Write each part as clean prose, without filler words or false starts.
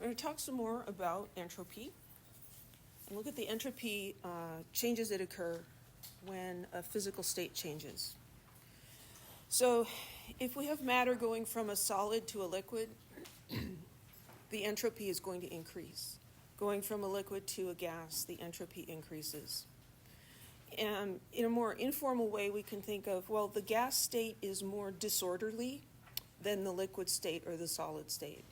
We're going to talk some more about entropy and look at the entropy changes that occur when a physical state changes. So if we have matter going from a solid to a liquid, the entropy is going to increase. Going from a liquid to a gas, the entropy increases. And in a more informal way, we can think of, well, the gas state is more disorderly than the liquid state or the solid state,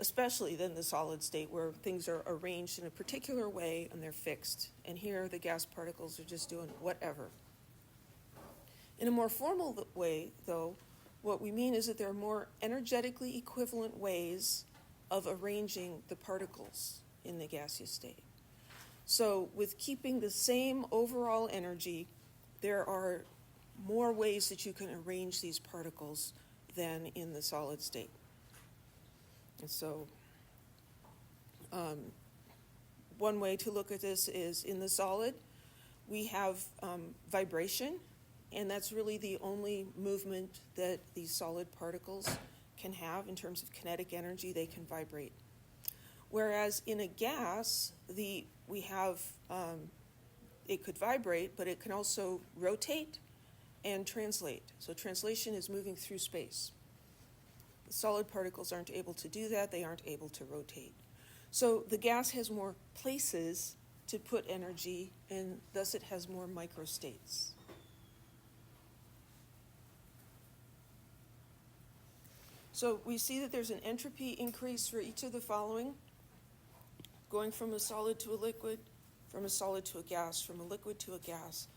especially than the solid state where things are arranged in a particular way and they're fixed. And here the gas particles are just doing whatever. In a more formal way, though, what we mean is that there are more energetically equivalent ways of arranging the particles in the gaseous state. So with keeping the same overall energy, there are more ways that you can arrange these particles than in the solid state. And so one way to look at this is in the solid, we have vibration, and that's really the only movement that these solid particles can have in terms of kinetic energy. They can vibrate. Whereas in a gas, we have, it could vibrate, but it can also rotate and translate. So translation is moving through space. The solid particles aren't able to do that. They aren't able to rotate. So the gas has more places to put energy, and thus it has more microstates. So we see that there's an entropy increase for each of the following, going from a solid to a liquid, from a solid to a gas, from a liquid to a gas.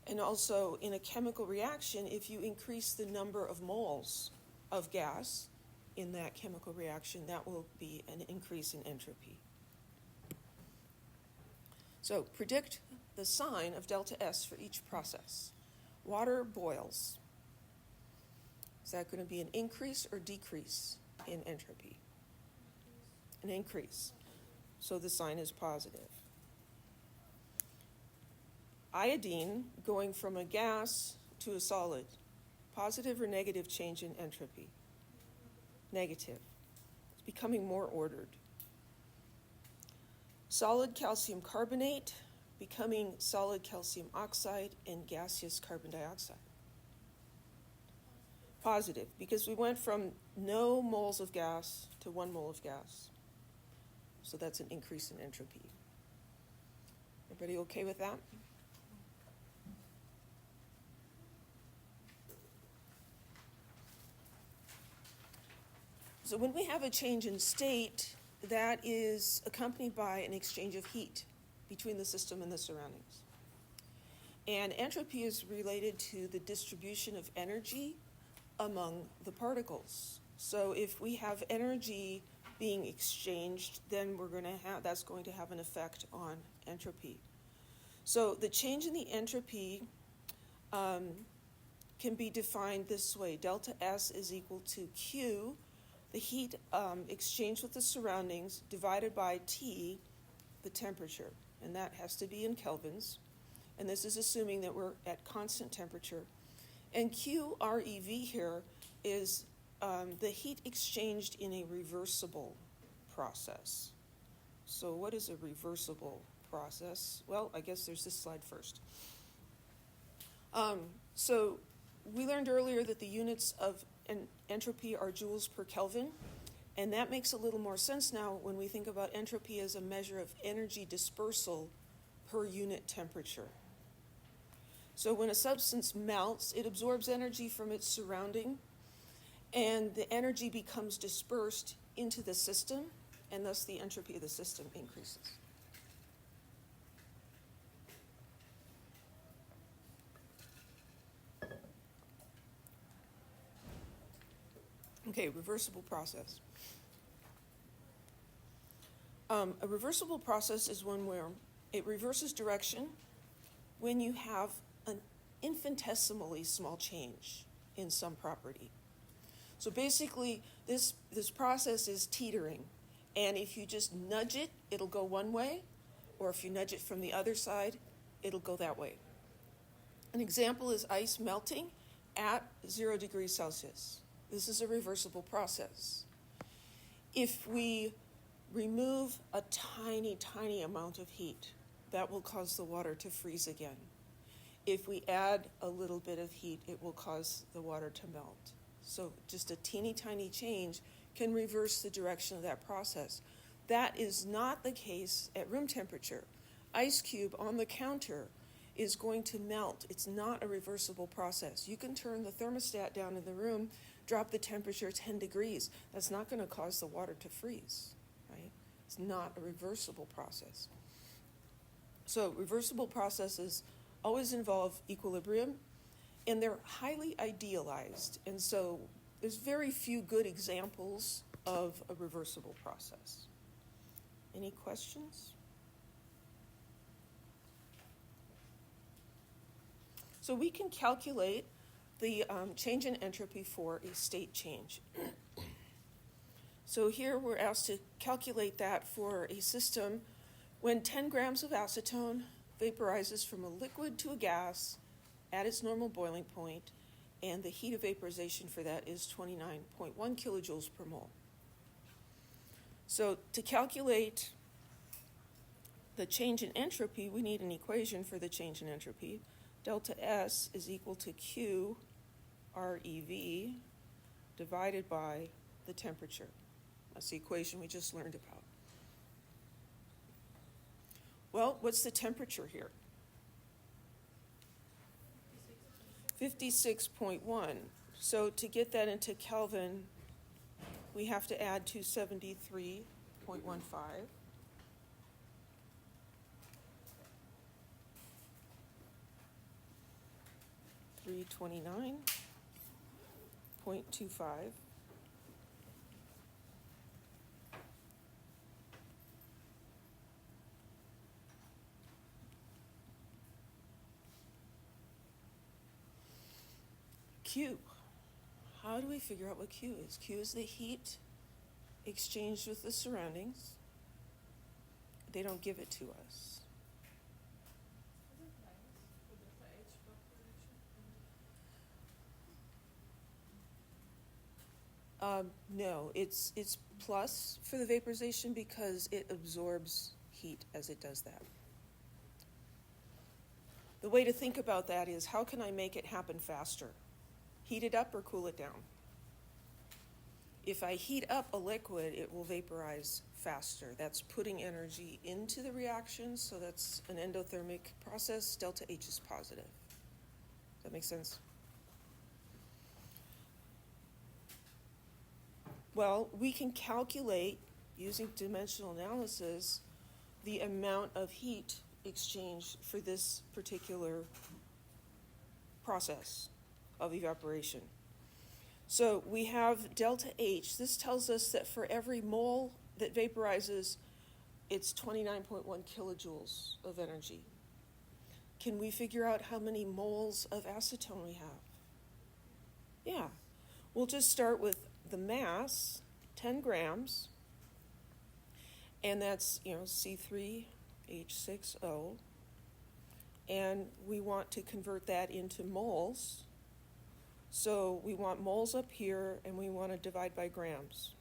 And also in a chemical reaction, if you increase the number of moles of gas in that chemical reaction, that will be an increase in entropy. So predict the sign of delta S for each process. Water boils. Is that going to be an increase or decrease in entropy? An increase. So the sign is positive. Iodine going from a gas to a solid. Positive or negative change in entropy? Negative. It's becoming more ordered. Solid calcium carbonate becoming solid calcium oxide and gaseous carbon dioxide. Positive, because we went from no moles of gas to 1 mole of gas. So that's an increase in entropy. Everybody okay with that? So when we have a change in state, that is accompanied by an exchange of heat between the system and the surroundings. And entropy is related to the distribution of energy among the particles. So if we have energy being exchanged, then that's going to have an effect on entropy. So the change in the entropy can be defined this way. Delta S is equal to Q, the heat exchanged with the surroundings, divided by T, the temperature. And that has to be in kelvins. And this is assuming that we're at constant temperature. And QREV here is the heat exchanged in a reversible process. So what is a reversible process? Well, I guess there's this slide first. So we learned earlier that the units of entropy are joules per Kelvin, and that makes a little more sense now when we think about entropy as a measure of energy dispersal per unit temperature. So when a substance melts, it absorbs energy from its surrounding, and the energy becomes dispersed into the system, and thus the entropy of the system increases. Okay, reversible process. A reversible process is one where it reverses direction when you have an infinitesimally small change in some property. So basically, this process is teetering. And if you just nudge it, it'll go one way. Or if you nudge it from the other side, it'll go that way. An example is ice melting at 0 degrees Celsius. This is a reversible process. If we remove a tiny, tiny amount of heat, that will cause the water to freeze again. If we add a little bit of heat, it will cause the water to melt. So just a teeny tiny change can reverse the direction of that process. That is not the case at room temperature. Ice cube on the counter is going to melt. It's not a reversible process. You can turn the thermostat down in the room, drop the temperature 10 degrees. That's not going to cause the water to freeze, right? It's not a reversible process. So reversible processes always involve equilibrium, and they're highly idealized. And so there's very few good examples of a reversible process. Any questions? So we can calculate the change in entropy for a state change. So here we're asked to calculate that for a system when 10 grams of acetone vaporizes from a liquid to a gas at its normal boiling point, and the heat of vaporization for that is 29.1 kilojoules per mole. So to calculate the change in entropy, we need an equation for the change in entropy. Delta S is equal to Q ReV divided by the temperature. That's the equation we just learned about. Well, what's the temperature here? 56.1. So to get that into Kelvin, we have to add 273.15. 329.25. Q. How do we figure out what Q is? Q is the heat exchanged with the surroundings. They don't give it to us. No, it's plus for the vaporization because it absorbs heat as it does that. The way to think about that is, how can I make it happen faster? Heat it up or cool it down? If I heat up a liquid, it will vaporize faster. That's putting energy into the reaction, so that's an endothermic process. Delta H is positive. Does that make sense? Well, we can calculate, using dimensional analysis, the amount of heat exchanged for this particular process of evaporation. So we have delta H. This tells us that for every mole that vaporizes, it's 29.1 kilojoules of energy. Can we figure out how many moles of acetone we have? Yeah. We'll just start with the mass, 10 grams, and that's, C3H6O, and we want to convert that into moles. So we want moles up here, and we want to divide by grams.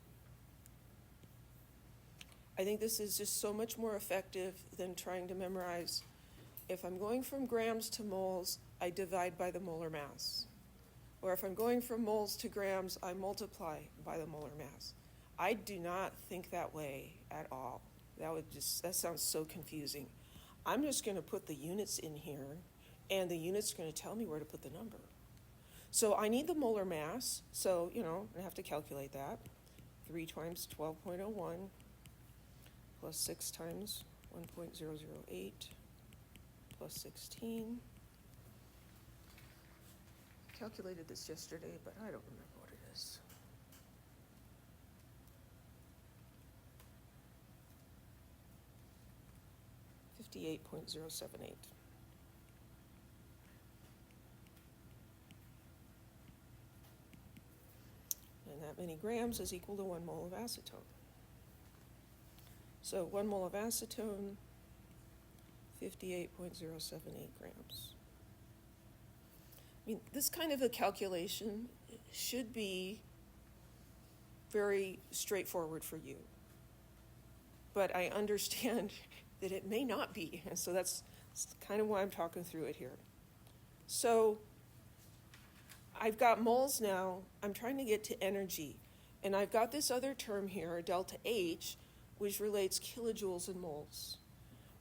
I think this is just so much more effective than trying to memorize. If I'm going from grams to moles, I divide by the molar mass. Or if I'm going from moles to grams, I multiply by the molar mass. I do not think that way at all. That sounds so confusing. I'm just going to put the units in here, and the unit's going to tell me where to put the number. So I need the molar mass, so, I have to calculate that. 3 times 12.01 plus 6 times 1.008 plus 16. Calculated this yesterday, but I don't remember what it is. $58.078. And that many grams is equal to 1 mole of acetone. So 1 mole of acetone, 58.078 grams. This kind of a calculation should be very straightforward for you. but I understand that it may not be. And so that's kind of why I'm talking through it here. So I've got moles now. I'm trying to get to energy. And I've got this other term here, delta H, which relates kilojoules and moles,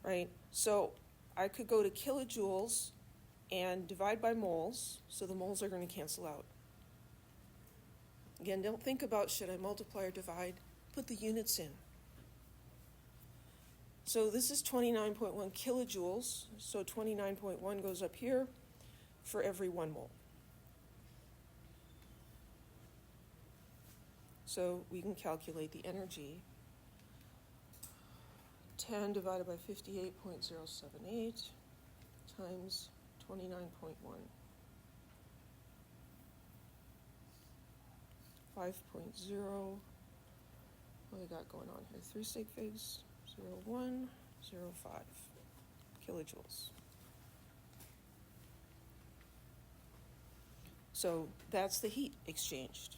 right? So I could go to kilojoules and divide by moles, so the moles are going to cancel out. Again, don't think about should I multiply or divide. Put the units in. So this is 29.1 kilojoules, so 29.1 goes up here for every 1 mole. So we can calculate the energy. 10 divided by 58.078 times 29.1. 5.0. What do I got going on here? 3 sig figs, 0.1, 0.5 kilojoules. So that's the heat exchanged.